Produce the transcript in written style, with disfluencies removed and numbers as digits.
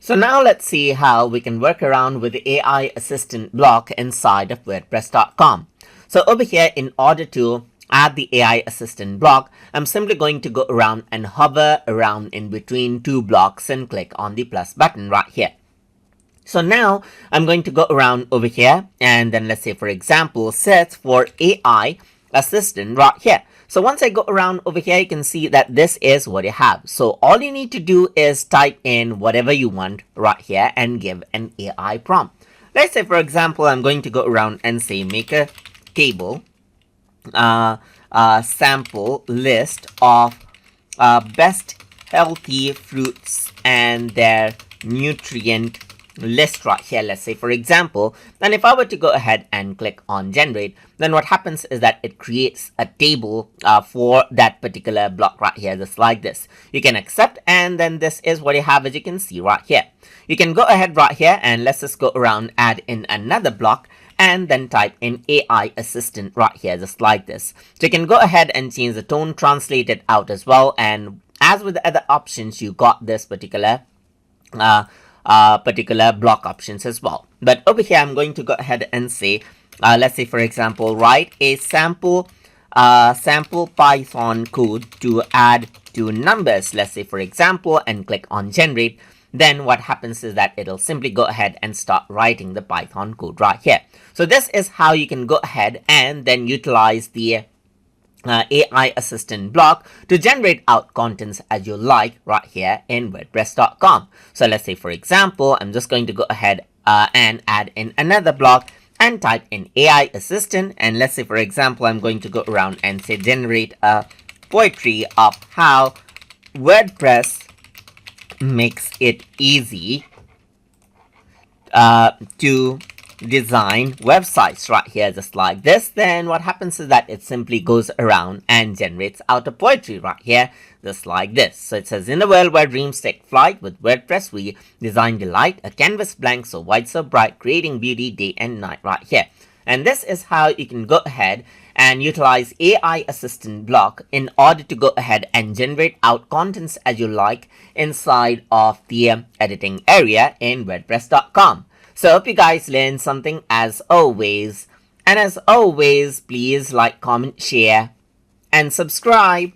So now let's see how we can work around with the AI assistant block inside of wordpress.com. So over here, in order to add the AI assistant block, I'm simply going to go around and hover around in between two blocks and click on the plus button right here. So now I'm going to go around over here and then let's say, for example, search for AI assistant right here. So once I go around over here, you can see that this is what you have. So all you need to do is type in whatever you want right here and give an AI prompt. Let's say, for example, I'm going to go around and say make a table sample list of best healthy fruits and their nutrient list right here. Let's say, for example, and if I were to go ahead and click on generate, then what happens is that it creates a table for that particular block right here, just like this. You can accept, and then this is what you have, as you can see right here. You can go ahead right here and let's just go around, add in another block, and then type in AI assistant right here, just like this. So you can go ahead and change the tone, translate it out as well, and as with the other options, you got this particular block options as well. But over here, I'm going to go ahead and say, let's say, for example, write a sample Python code to add to numbers, let's say, for example, and click on generate. Then what happens is that it'll simply go ahead and start writing the Python code right here. So this is how you can go ahead and then utilize the AI assistant block to generate out contents as you like right here in wordpress.com. So let's say, for example, I'm just going to go ahead and add in another block and type in AI assistant, and let's say, for example, I'm going to go around and say generate a poetry of how WordPress makes it easy to design websites right here, just like this. Then what happens is that it simply goes around and generates out a poetry right here, just like this. So it says, in a world where dreams take flight, with WordPress we design delight, a canvas blank so wide so bright, creating beauty day and night right here. And this is how you can go ahead and utilize AI assistant block in order to go ahead and generate out contents as you like inside of the editing area in wordpress.com. So I hope you guys learned something as always. And as always, please like, comment, share, and subscribe.